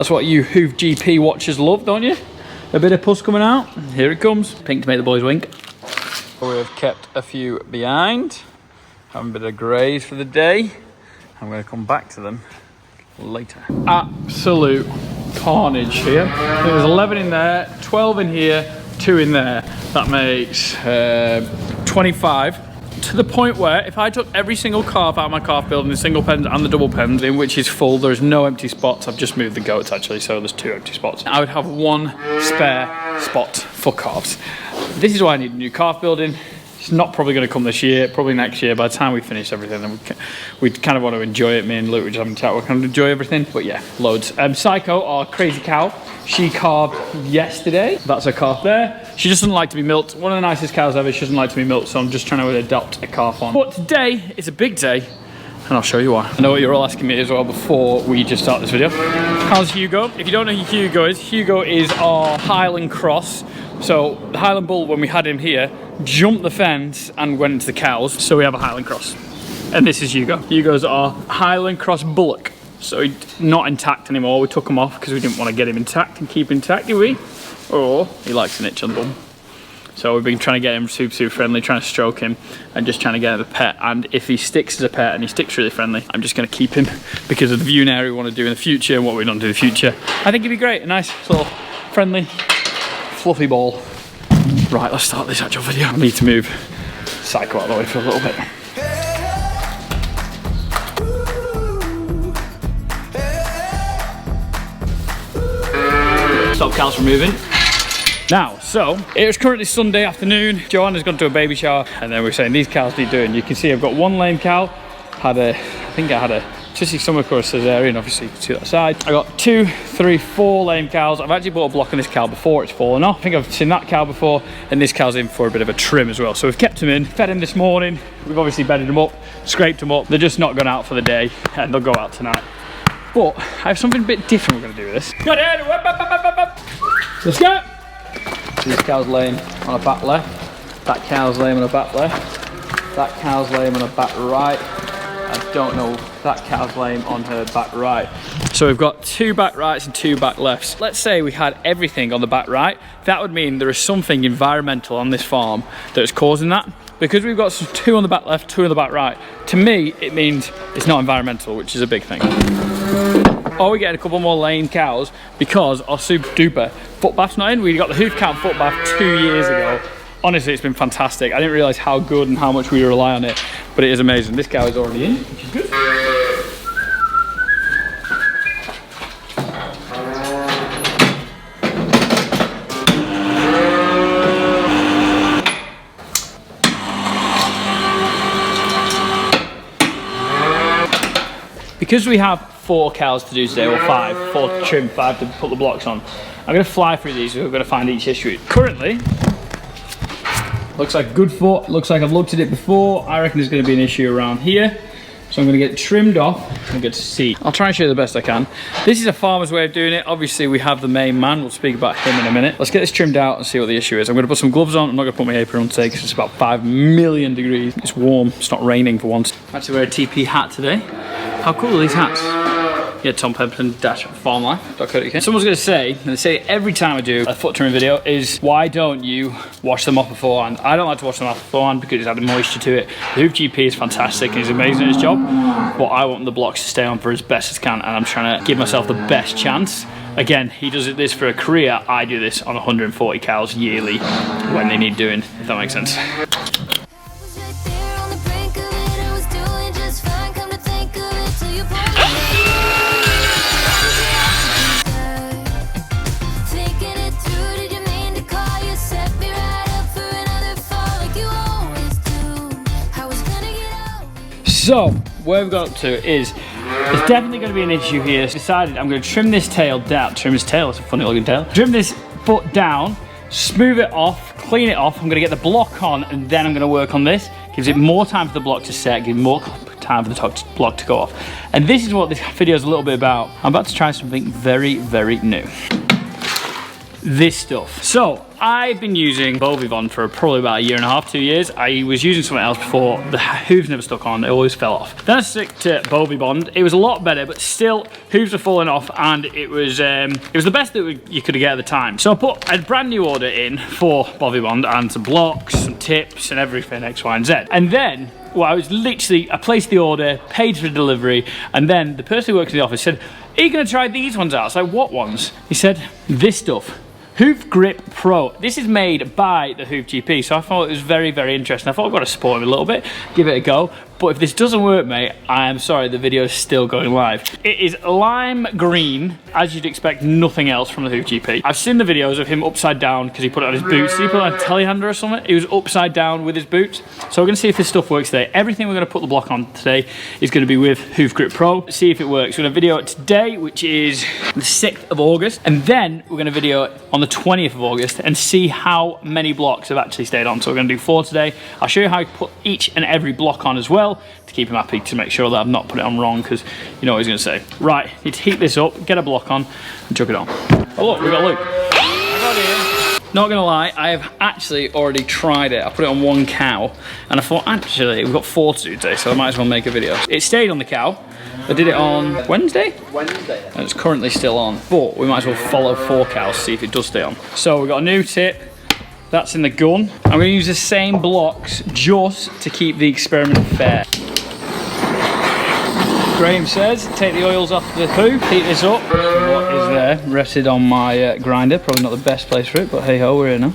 That's what you Hoof GP watchers love, don't you? A bit of pus coming out. Here it comes. Pink to make the boys wink. We've kept a few behind. Having a bit of graze for the day. I'm going to come back to them later. Absolute carnage here. There's 11 in there, 12 in here, 2 in there. That makes 25. To the point where if I took every single calf out of my calf building, the single pens and the double pens, in which is full, there's no empty spots. I've just moved the goats actually, so there's 2 empty spots. I would have 1 spare spot for calves. This is why I need a new calf building. It's not probably going to come this year, probably next year. By the time we finish everything, then we kind of want to enjoy it. Me and Luke, we're just having a chat, we kind of enjoy everything. But yeah, loads. Psycho, our crazy cow, she calved yesterday. That's her calf there. She just doesn't like to be milked. One of the nicest cows ever. She doesn't like to be milked, so I'm just trying to adopt a calf on. But today is a big day, and I'll show you why. I know what you're all asking me as well before we just start this video. How's Hugo? If you don't know who Hugo is our Highland cross. So the Highland bull, when we had him here, jumped the fence and went into the cows. So we have a Highland cross. And this is Hugo. Hugo's our Highland cross bullock. So he's not intact anymore. We took him off because we didn't want to get him intact and keep intact, do we? Or he likes an itch on the bum. So we've been trying to get him super friendly, trying to stroke him and just trying to get him a pet. And if he sticks as a pet and he sticks really friendly, I'm just going to keep him because of the viewing area we want to do in the future and what we don't do in the future. I think it'd be great. A nice little friendly fluffy ball. Right, let's start this actual video. I need to move Psycho out of the way for a little bit. Stop cows from moving. Now, so it was currently Sunday afternoon. Joanna's gone to a baby shower, and then we're saying these cows need doing. You can see I've got 1 lame cow. I think I had a tissy stomach or a cesarean, obviously you can see that side. I got 2, 3, 4 lame cows. I've actually bought a block on this cow before, it's fallen off. I think I've seen that cow before, and this cow's in for a bit of a trim as well. So we've kept him in, fed him this morning. We've obviously bedded them up, scraped them up. They're just not gone out for the day, and they'll go out tonight. But I have something a bit different we're gonna do with this. Let's go! So this cow's laying on a back left. That cow's laying on a back left. That cow's laying on a back right. I don't know, that cow's laying on her back right. So we've got 2 back rights and 2 back lefts. Let's say we had everything on the back right. That would mean there is something environmental on this farm that is causing that. Because we've got 2 on the back left, 2 on the back right, to me, it means it's not environmental, which is a big thing. Or we get a couple more lame cows because our super duper foot bath's not in. We got the hoof count foot bath 2 years ago. Honestly, it's been fantastic. I didn't realise how good and how much we rely on it, but it is amazing. This cow is already in, which is good. Because we have 4 cows to do today, or 5, 4 to trim, 5 to put the blocks on, I'm going to fly through these, we're going to find each issue. Currently, looks like good foot, looks like I've looked at it before. I reckon there's going to be an issue around here. So I'm going to get it trimmed off and get to see. I'll try and show you the best I can. This is a farmer's way of doing it. Obviously we have the main man, we'll speak about him in a minute. Let's get this trimmed out and see what the issue is. I'm going to put some gloves on. I'm not going to put my apron on today because it's about 5 million degrees. It's warm, it's not raining for once. I actually wear a TP hat today. How cool are these hats? Yeah, Tom Pemberton -farmlife.co.uk. Someone's going to say, and they say every time I do a foot trimming video, is why don't you wash them off beforehand? I don't like to wash them off beforehand because it's added moisture to it. The Hoof GP is fantastic and he's amazing at his job, but I want the blocks to stay on for as best as can, and I'm trying to give myself the best chance. Again, he does this for a career. I do this on 140 cows yearly when they need doing, if that makes sense. So, where we've got up to is, there's definitely going to be an issue here. So I decided I'm going to trim this tail down. Trim his tail, it's a funny looking tail. Trim this foot down, smooth it off, clean it off. I'm going to get the block on and then I'm going to work on this. Gives it more time for the block to set, gives more time for the block to go off. And this is what this video is a little bit about. I'm about to try something very, very new. This stuff. So, I've been using Bovivon for probably about 1.5 to 2 years. I was using something else before. The hooves never stuck on, they always fell off. Then I stuck to Bovivon. It was a lot better, but still hooves were falling off, and it was the best that you could get at the time. So I put a brand new order in for Bovivon and some blocks, some tips and everything, X, Y and Z. And then, well, I placed the order, paid for delivery, and then the person who works in the office said, "Are you going to try these ones out?" I was like, "What ones?" He said, "This stuff. Hoof Grip Pro. This is made by the Hoof GP." So I thought it was very, very interesting. I thought I've got to support him a little bit, give it a go. But if this doesn't work, mate, I am sorry, the video is still going live. It is lime green, as you'd expect nothing else from the Hoof GP. I've seen the videos of him upside down because he put it on his boots. Did he put it on a telehandler or something? He was upside down with his boots. So we're going to see if this stuff works today. Everything we're going to put the block on today is going to be with Hoof Grip Pro. See if it works. We're going to video it today, which is the 6th of August. And then we're going to video it on the 20th of August and see how many blocks have actually stayed on. So we're going to do 4 today. I'll show you how to put each and every block on as well, to keep him happy, to make sure that I've not put it on wrong, because you know what he's going to say. Right, need to heat this up, get a block on, and chuck it on. Oh look, we've got Luke. Not gonna lie, I have actually already tried it. I put it on 1 cow, and I thought, actually, we've got 4 to do today, so I might as well make a video. It stayed on the cow. I did it on Wednesday? Wednesday. And it's currently still on, but we might as well follow 4 cows, see if it does stay on. So we've got a new tip. That's in the gun. I'm gonna use the same blocks just to keep the experiment fair. Graham says, take the oils off the hoof, heat this up. What is there? Rested on my grinder. Probably not the best place for it, but hey ho, we're here now.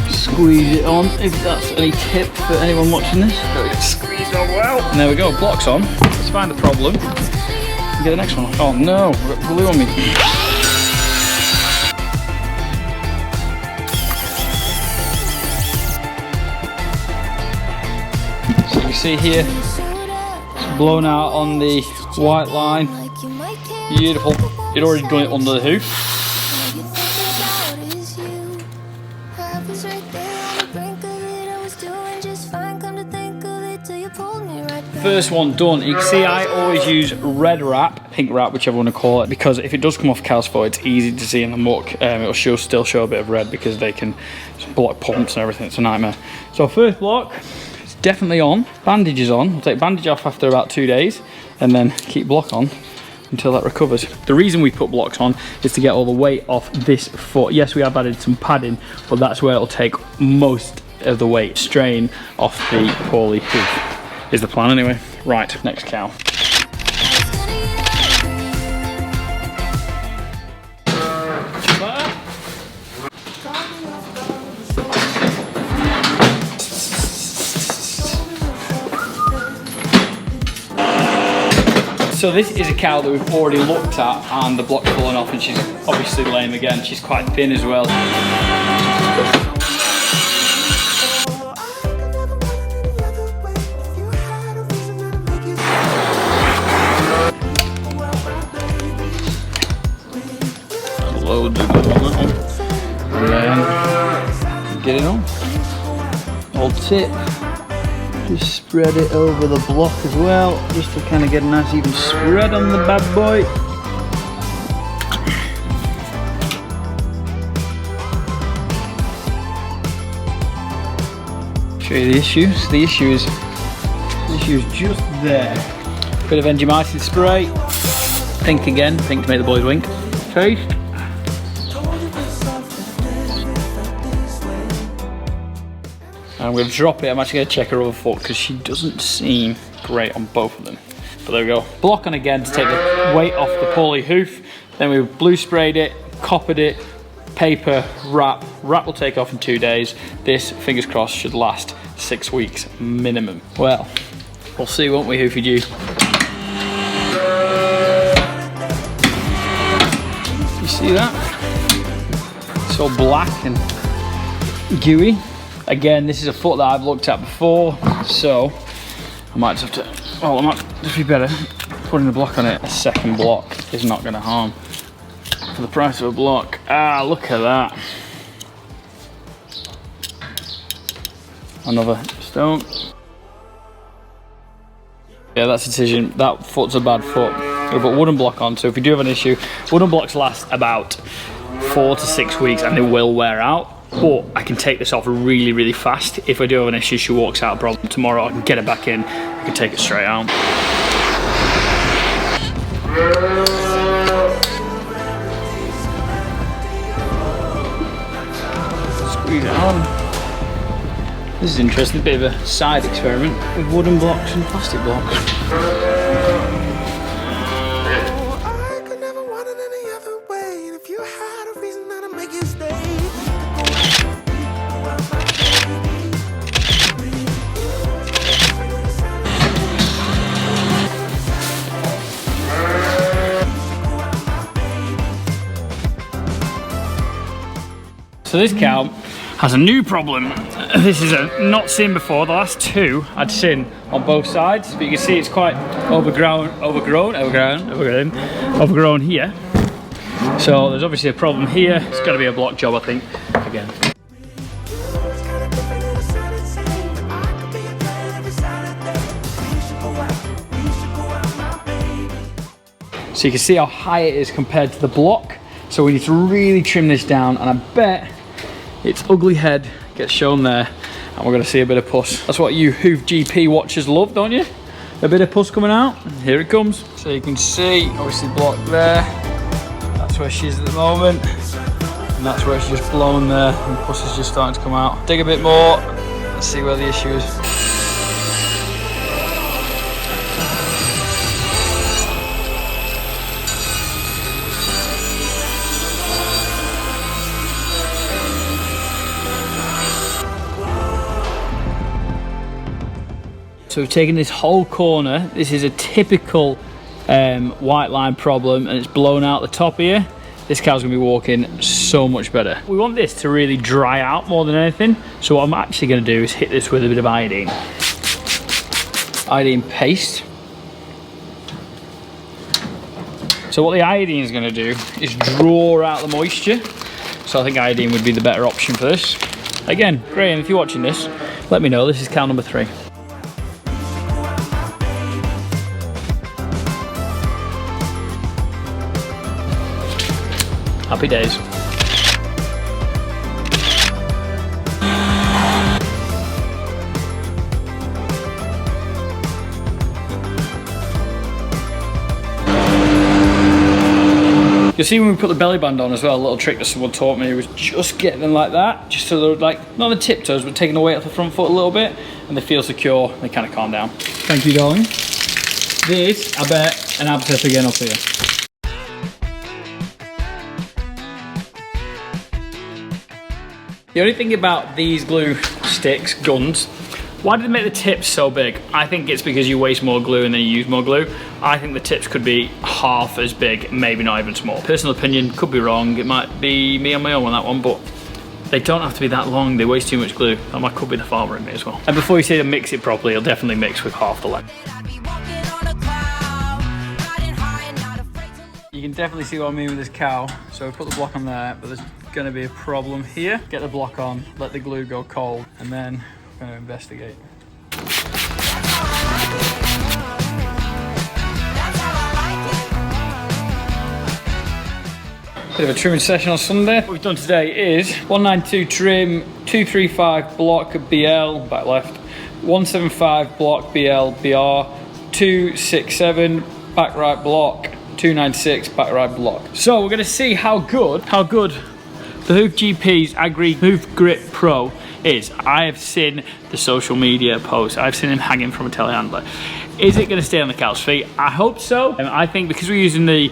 Squeeze it on, if that's any tip for anyone watching this. Gotta get squeezed on well. And there we go, blocks on. Let's find the problem. Get the next one. Oh no, we've got glue on me. So you see here, it's blown out on the white line. Beautiful. You'd already done it under the hoof. First one done. You can see I always use red wrap, pink wrap, whichever one to call it, because if it does come off cow's foot, it's easy to see in the muck. It'll still show a bit of red because they can block pumps and everything. It's a nightmare. So first block, it's definitely on. Bandage is on. We'll take bandage off after about 2 days and then keep block on until that recovers. The reason we put blocks on is to get all the weight off this foot. Yes, we have added some padding, but that's where it'll take most of the weight strain off the poorly hoof. Is the plan anyway. Right, next cow. So this is a cow that we've already looked at, and the block's fallen off, and she's obviously lame again. She's quite thin as well. Loads of glue on that one. And then get it on. Old tip. Just spread it over the block as well, just to kind of get a nice even spread on the bad boy. Show you the issues. The issue is just there. Bit of enzymatic spray. Pink again, pink to make the boys wink. Taste. I'm going to drop it. I'm actually going to check her other foot because she doesn't seem great on both of them. But there we go. Block on again to take the weight off the poorly hoof. Then we blue sprayed it, coppered it, paper, wrap. Wrap will take off in 2 days. This, fingers crossed, should last 6 weeks minimum. Well, we'll see, won't we, Hoofy G? You see that? It's all black and gooey. Again, this is a foot that I've looked at before, so I might have to, well, I might just be better putting a block on it. A second block is not going to harm for the price of a block. Ah, look at that. Another stone. Yeah, that's a decision. That foot's a bad foot. we put wooden block on, so if you do have an issue, wooden blocks last about 4 to 6 weeks and they will wear out. But I can take this off really fast. If I do have an issue, she walks out a problem tomorrow, I can get it back in, I can take it straight out. Squeeze it on. This is interesting, a bit of a side experiment with wooden blocks and plastic blocks. So this cow has a new problem. This is a not seen before. The last two I'd seen on both sides, but you can see it's quite overgrown here. So there's obviously a problem here. It's got to be a block job, I think, again. So you can see how high it is compared to the block. So we need to really trim this down, and I bet its ugly head gets shown there, and we're going to see a bit of pus. That's what you Hoof GP watchers love, don't you? A bit of pus coming out. Here it comes. So you can see, obviously block there. That's where she is at the moment, and that's where she's just blown there, and pus is just starting to come out. Dig a bit more. Let's see where the issue is. So we've taken this whole corner. This is a typical white line problem, and it's blown out the top here. This cow's gonna be walking so much better. We want this to really dry out more than anything. So what I'm actually gonna do is hit this with a bit of iodine. Iodine paste. So what the iodine is gonna do is draw out the moisture. So I think iodine would be the better option for this. Again, Graham, if you're watching this, let me know. This is cow number 3. Happy days. You'll see when we put the belly band on as well, a little trick that someone taught me was just get them like that, just so they're like, not on the tiptoes, but taking the weight off the front foot a little bit, and they feel secure, they kind of calm down. Thank you, darling. This, I bet, an abscess again up here. The only thing about these glue sticks, guns, why do they make the tips so big? I think it's because you waste more glue and then you use more glue. I think the tips could be half as big, maybe not even small. Personal opinion, could be wrong. It might be me on my own on that one, but they don't have to be that long. They waste too much glue. That could be the farmer in me as well. And before you say to mix it properly, it'll definitely mix with half the length. You can definitely see what I mean with this cow. So we put the block on there, but there's going to be a problem here. Get the block on, let the glue go cold, and then we're going to investigate. Bit of a trimming session on Sunday. What we've done today is 192 trim, 235 block BL, back left, 175 block BL BR, 267 back right block, 296 back right block. So we're going to see how good the Hoof GP's Agri Hoof Grip Pro is. I have seen the social media posts. I've seen him hanging from a telehandler. Is it going to stay on the cow's feet? I hope so. And I think because we're using the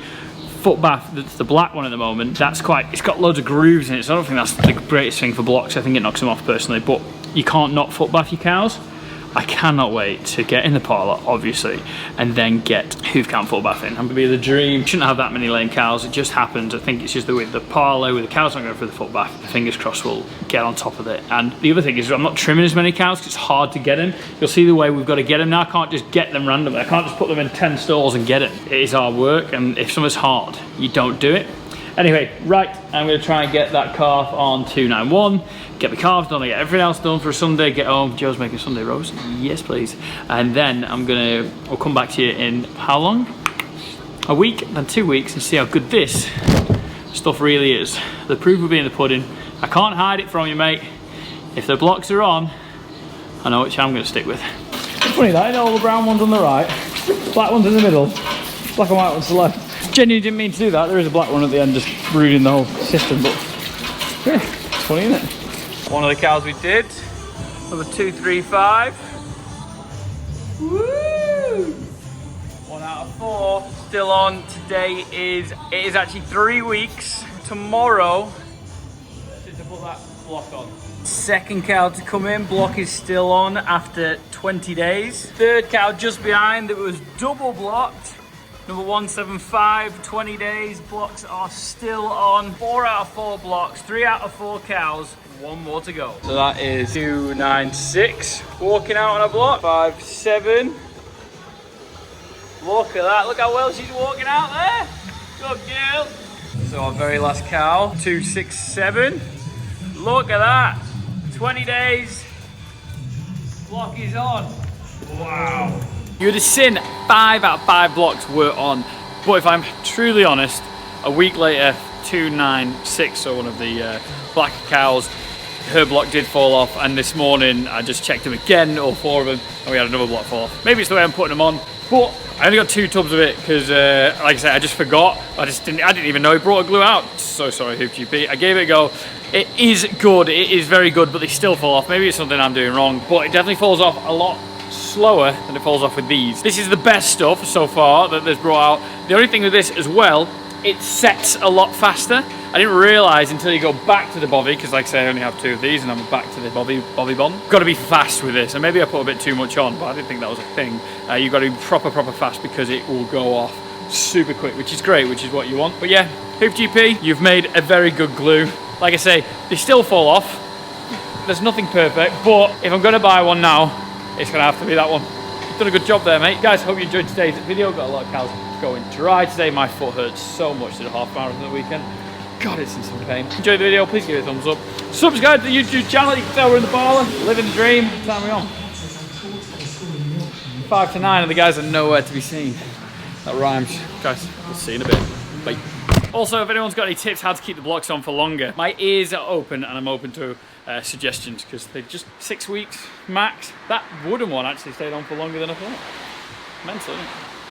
foot bath, that's the black one at the moment, it's got loads of grooves in it, so I don't think that's the greatest thing for blocks. I think it knocks them off personally, but you can't not foot bath your cows. I cannot wait to get in the parlour, obviously, and then get hoof count foot bath in. I'm gonna be the dream. Shouldn't have that many lame cows. It just happens. I think it's just with the parlour, with the cows not going for the foot bath. Fingers crossed we'll get on top of it. And the other thing is I'm not trimming as many cows because it's hard to get them. You'll see the way we've got to get them now. I can't just get them randomly. I can't just put them in 10 stalls and get them. It is hard work, and if something's hard, you don't do it. Anyway, right, I'm going to try and get that calf on 291, get the calves done, get everything else done for a Sunday, get home. Joe's making Sunday roast, yes please. And then we'll come back to you in how long? a week than 2 weeks and see how good this stuff really is. The proof will be in the pudding. I can't hide it from you, mate. If the blocks are on, I know which I'm going to stick with. It's funny that, all the brown ones on the right, black ones in the middle, black and white ones to the left. Genuinely didn't mean to do that. There is a black one at the end, just ruining the whole system, but yeah, it's funny, isn't it? One of the cows we did, number 235. Woo! 1 out of 4, still on. Today it is actually 3 weeks tomorrow since I put that block on. Second cow to come in, block is still on after 20 days. Third cow just behind that was double blocked. Number 175, 20 days, blocks are still on. 4 out of 4 blocks, 3 out of 4 cows, 1 more to go. So that is 296, walking out on a block, 57. Look at that, look how well she's walking out there. Good girl. So our very last cow, 267. Look at that, 20 days, block is on. Wow. You would have seen 5 out of 5 blocks were on, but if I'm truly honest, a week later, 296, so one of the black cows, her block did fall off, and this morning I just checked them again, all 4 of them, and we had another block fall off. Maybe it's the way I'm putting them on, but I only got 2 tubs of it because, like I said, I just forgot. I didn't even know he brought a glue out. So sorry, Hoof GP. I gave it a go. It is good. It is very good, but they still fall off. Maybe it's something I'm doing wrong, but it definitely falls off a lot slower than it falls off with these. This is the best stuff so far that they've brought out. The only thing with this as well, it sets a lot faster. I didn't realise until you go back to the bobby, because like I say, I only have 2 of these and I'm back to the bobby bond. Got to be fast with this, and maybe I put a bit too much on, but I didn't think that was a thing. You've got to be proper fast because it will go off super quick, which is great, which is what you want. But yeah, Hoof GP, you've made a very good glue. Like I say, they still fall off. There's nothing perfect, but if I'm going to buy one now, it's going to have to be that one. You've done a good job there, mate. Guys, hope you enjoyed today's video. Got a lot of cows going dry today. My foot hurts so much to the half marathon the weekend. God, it's in some pain. Enjoy the video, please give it a thumbs up. Subscribe to the YouTube channel, you can tell we're in the parlour, living the dream. What time are we on? 5 to 9 and the guys are nowhere to be seen. That rhymes. Guys, we'll see you in a bit. Bye. Also, if anyone's got any tips how to keep the blocks on for longer, my ears are open and I'm open to suggestions because they're just 6 weeks max. That wooden one actually stayed on for longer than I thought. Mental, isn't it?